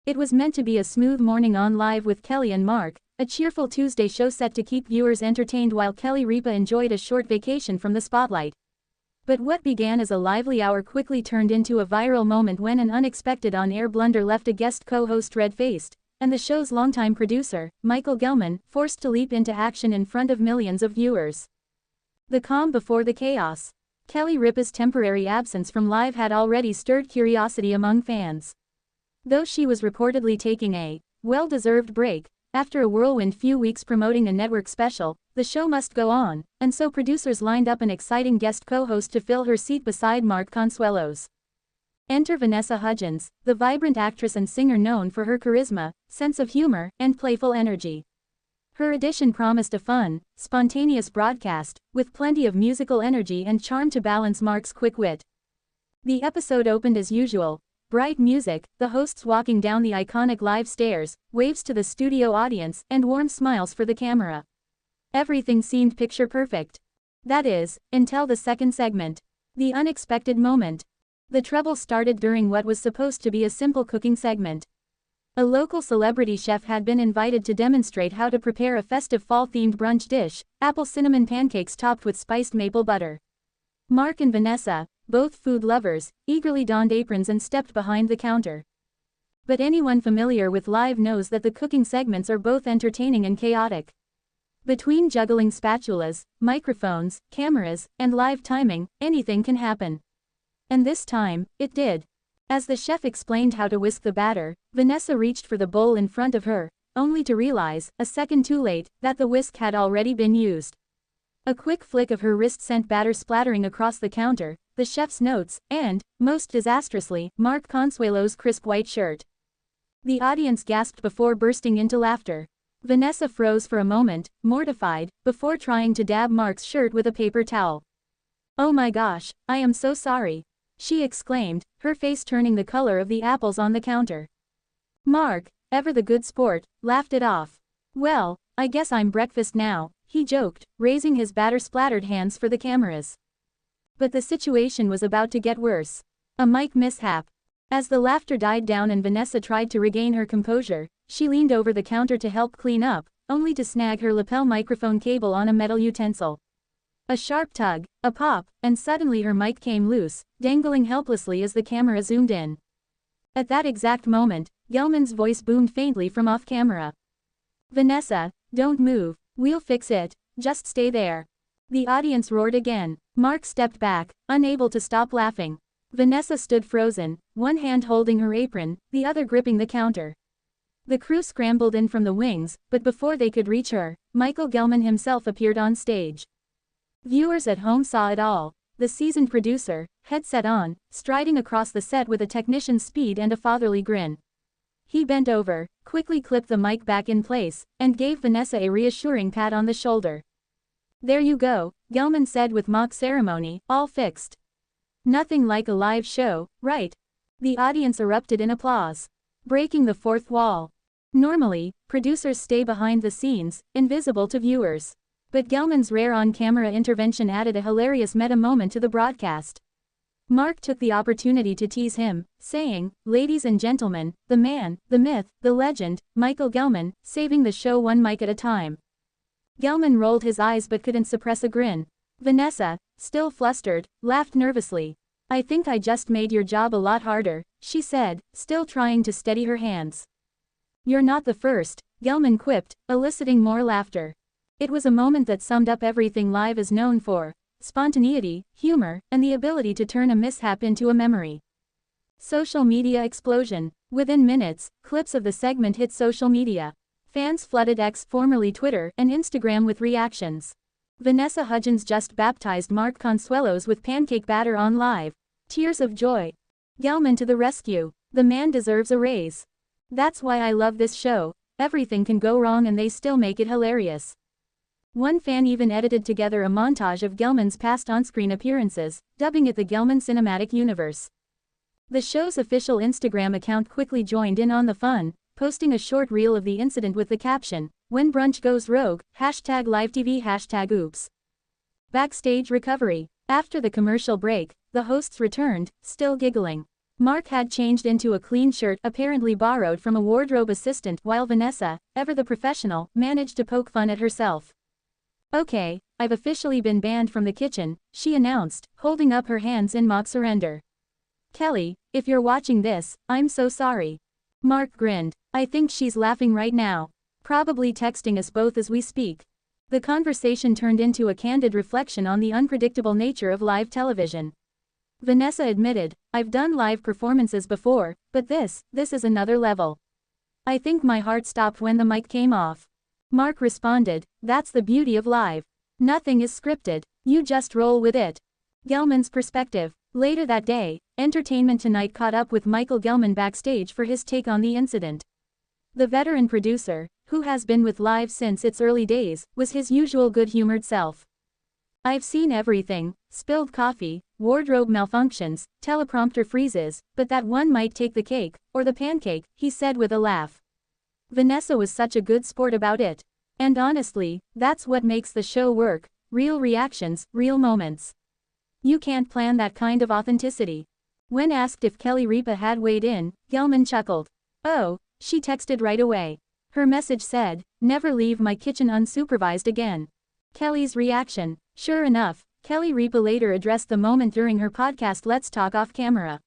It was meant to be a smooth morning on Live with Kelly and Mark, a cheerful Tuesday show set to keep viewers entertained while Kelly Ripa enjoyed a short vacation from the spotlight. But what began as a lively hour quickly turned into a viral moment when an unexpected on-air blunder left a guest co-host red-faced, and the show's longtime producer, Michael Gelman, forced to leap into action in front of millions of viewers. The calm before the chaos. Kelly Ripa's temporary absence from Live had already stirred curiosity among fans. Though she was reportedly taking a well-deserved break after a whirlwind few weeks promoting a network special, the show must go on, and so producers lined up an exciting guest co-host to fill her seat beside Mark Consuelos. Enter Vanessa Hudgens, the vibrant actress and singer known for her charisma, sense of humor, and playful energy. Her addition promised a fun, spontaneous broadcast, with plenty of musical energy and charm to balance Mark's quick wit. The episode opened as usual. Bright music, the hosts walking down the iconic Live stairs, waves to the studio audience, and warm smiles for the camera. Everything seemed picture perfect. That is, until the second segment. The unexpected moment. The trouble started during what was supposed to be a simple cooking segment. A local celebrity chef had been invited to demonstrate how to prepare a festive fall-themed brunch dish, apple cinnamon pancakes topped with spiced maple butter. Mark and Vanessa, both food lovers, eagerly donned aprons and stepped behind the counter. But anyone familiar with Live knows that the cooking segments are both entertaining and chaotic. Between juggling spatulas, microphones, cameras, and live timing, anything can happen. And this time, it did. As the chef explained how to whisk the batter, Vanessa reached for the bowl in front of her, only to realize, a second too late, that the whisk had already been used. A quick flick of her wrist sent batter splattering across the counter, the chef's notes, and, most disastrously, Mark Consuelos' crisp white shirt. The audience gasped before bursting into laughter. Vanessa froze for a moment, mortified, before trying to dab Mark's shirt with a paper towel. "Oh my gosh, I am so sorry," she exclaimed, her face turning the color of the apples on the counter. Mark, ever the good sport, laughed it off. "Well, I guess I'm breakfast now," he joked, raising his batter-splattered hands for the cameras. But the situation was about to get worse. A mic mishap. As the laughter died down and Vanessa tried to regain her composure, she leaned over the counter to help clean up, only to snag her lapel microphone cable on a metal utensil. A sharp tug, a pop, and suddenly her mic came loose, dangling helplessly as the camera zoomed in. At that exact moment, Gelman's voice boomed faintly from off-camera. "Vanessa, don't move, we'll fix it, just stay there." The audience roared again. Mark stepped back, unable to stop laughing. Vanessa stood frozen, one hand holding her apron, the other gripping the counter. The crew scrambled in from the wings, but before they could reach her, Michael Gelman himself appeared on stage. Viewers at home saw it all. The seasoned producer, headset on, striding across the set with a technician's speed and a fatherly grin. He bent over, quickly clipped the mic back in place, and gave Vanessa a reassuring pat on the shoulder. "There you go," Gelman said with mock ceremony, "all fixed. Nothing like a live show, right?" The audience erupted in applause. Breaking the fourth wall. Normally, producers stay behind the scenes, invisible to viewers. But Gelman's rare on-camera intervention added a hilarious meta moment to the broadcast. Mark took the opportunity to tease him, saying, "Ladies and gentlemen, the man, the myth, the legend, Michael Gelman, saving the show one mic at a time." Gelman rolled his eyes but couldn't suppress a grin. Vanessa, still flustered, laughed nervously. "I think I just made your job a lot harder," she said, still trying to steady her hands. "You're not the first," Gelman quipped, eliciting more laughter. It was a moment that summed up everything Live is known for: spontaneity, humor, and the ability to turn a mishap into a memory. Social media explosion. Within minutes, clips of the segment hit social media. Fans flooded X, formerly Twitter, and Instagram with reactions. Vanessa Hudgens just baptized Mark Consuelos with pancake batter on Live. Tears of joy. Gelman to the rescue. The man deserves a raise. "That's why I love this show. Everything can go wrong and they still make it hilarious." One fan even edited together a montage of Gelman's past on-screen appearances, dubbing it the Gelman Cinematic Universe. The show's official Instagram account quickly joined in on the fun, posting a short reel of the incident with the caption, "When brunch goes rogue, #LiveTV #oops." Backstage recovery. After the commercial break, the hosts returned, still giggling. Mark had changed into a clean shirt apparently borrowed from a wardrobe assistant while Vanessa, ever the professional, managed to poke fun at herself. "Okay, I've officially been banned from the kitchen," she announced, holding up her hands in mock surrender. "Kelly, if you're watching this, I'm so sorry." Mark grinned. "I think she's laughing right now. Probably texting us both as we speak." The conversation turned into a candid reflection on the unpredictable nature of live television. Vanessa admitted, "I've done live performances before, but this is another level. I think my heart stopped when the mic came off." Mark responded, "That's the beauty of live. Nothing is scripted, you just roll with it." Gelman's perspective. Later that day, Entertainment Tonight caught up with Michael Gelman backstage for his take on the incident. The veteran producer, who has been with Live since its early days, was his usual good-humored self. "I've seen everything, spilled coffee, wardrobe malfunctions, teleprompter freezes, but that one might take the cake, or the pancake," he said with a laugh. Vanessa was such a good sport about it. And honestly, that's what makes the show work: real reactions, real moments. You can't plan that kind of authenticity. When asked if Kelly Ripa had weighed in, Gelman chuckled. "Oh, she texted right away. Her message said, 'Never leave my kitchen unsupervised again.'" Kelly's reaction. Sure enough, Kelly Ripa later addressed the moment during her podcast Let's Talk Off Camera.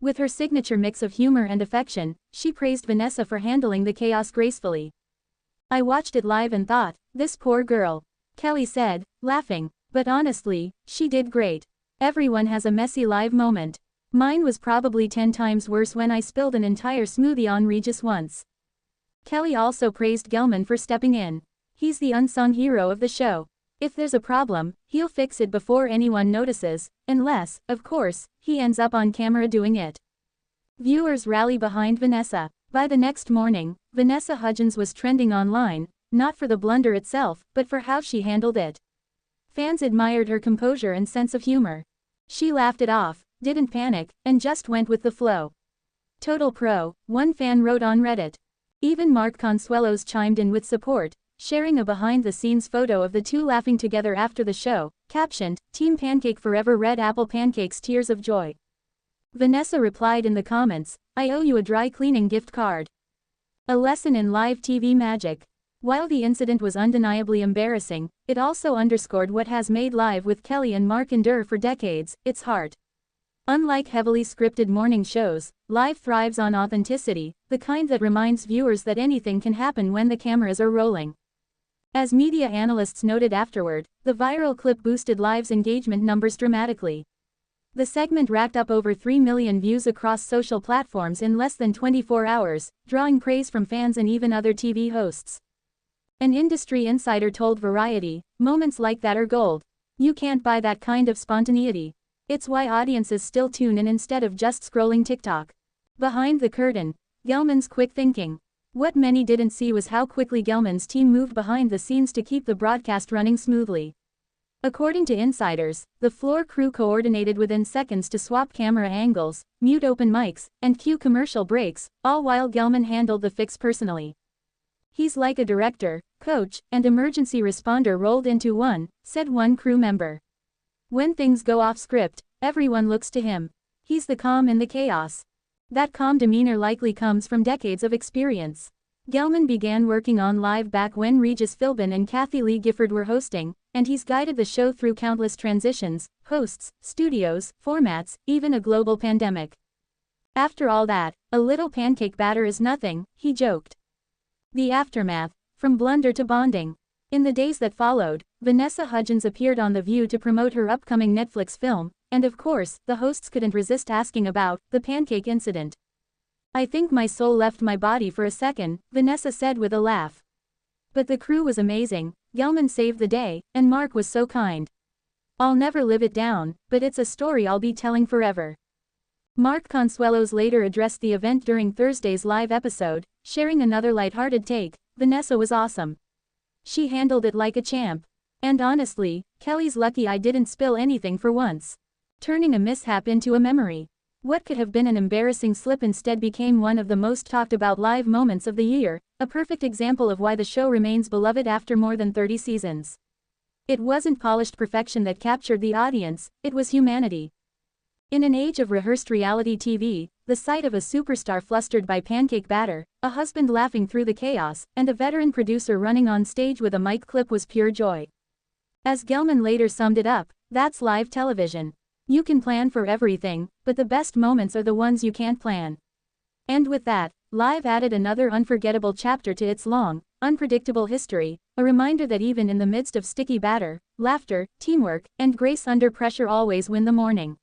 With her signature mix of humor and affection, she praised Vanessa for handling the chaos gracefully. "I watched it live and thought, this poor girl," Kelly said, laughing. "But honestly, she did great. Everyone has a messy live moment. Mine was probably 10 times worse when I spilled an entire smoothie on Regis once." Kelly also praised Gelman for stepping in. "He's the unsung hero of the show. If there's a problem, he'll fix it before anyone notices, unless, of course, he ends up on camera doing it." Viewers rally behind Vanessa. By the next morning, Vanessa Hudgens was trending online, not for the blunder itself, but for how she handled it. Fans admired her composure and sense of humor. She laughed it off, didn't panic, and just went with the flow. "Total pro," one fan wrote on Reddit. Even Mark Consuelos chimed in with support, sharing a behind-the-scenes photo of the two laughing together after the show, captioned, "Team Pancake Forever, Red Apple Pancakes, Tears of Joy." Vanessa replied in the comments, "I owe you a dry cleaning gift card." A lesson in live TV magic. While the incident was undeniably embarrassing, it also underscored what has made Live with Kelly and Mark endure for decades: its heart. Unlike heavily scripted morning shows, Live thrives on authenticity, the kind that reminds viewers that anything can happen when the cameras are rolling. As media analysts noted afterward, the viral clip boosted Live's engagement numbers dramatically. The segment racked up over 3 million views across social platforms in less than 24 hours, drawing praise from fans and even other TV hosts. An industry insider told Variety, "Moments like that are gold. You can't buy that kind of spontaneity. It's why audiences still tune in instead of just scrolling TikTok." Behind the curtain. Gelman's quick thinking. What many didn't see was how quickly Gelman's team moved behind the scenes to keep the broadcast running smoothly. According to insiders, the floor crew coordinated within seconds to swap camera angles, mute open mics, and cue commercial breaks, all while Gelman handled the fix personally. "He's like a director, coach, and emergency responder rolled into one," said one crew member. "When things go off script, everyone looks to him. He's the calm in the chaos." That calm demeanor likely comes from decades of experience. Gelman began working on Live back when Regis Philbin and Kathy Lee Gifford were hosting, and he's guided the show through countless transitions, hosts, studios, formats, even a global pandemic. "After all that, a little pancake batter is nothing," he joked. The aftermath. From blunder to bonding. In the days that followed, Vanessa Hudgens appeared on The View to promote her upcoming Netflix film, and of course, the hosts couldn't resist asking about the pancake incident. "I think my soul left my body for a second," Vanessa said with a laugh. "But the crew was amazing, Gelman saved the day, and Mark was so kind. I'll never live it down, but it's a story I'll be telling forever." Mark Consuelos later addressed the event during Thursday's live episode, sharing another lighthearted take: "Vanessa was awesome. She handled it like a champ. And honestly, Kelly's lucky I didn't spill anything for once." Turning a mishap into a memory. What could have been an embarrassing slip instead became one of the most talked about live moments of the year, a perfect example of why the show remains beloved after more than 30 seasons. It wasn't polished perfection that captured the audience, it was humanity. In an age of rehearsed reality TV, the sight of a superstar flustered by pancake batter, a husband laughing through the chaos, and a veteran producer running on stage with a mic clip was pure joy. As Gelman later summed it up, that's live television. You can plan for everything, but the best moments are the ones you can't plan. And with that, Live added another unforgettable chapter to its long, unpredictable history, a reminder that even in the midst of sticky batter, laughter, teamwork, and grace under pressure always win the morning.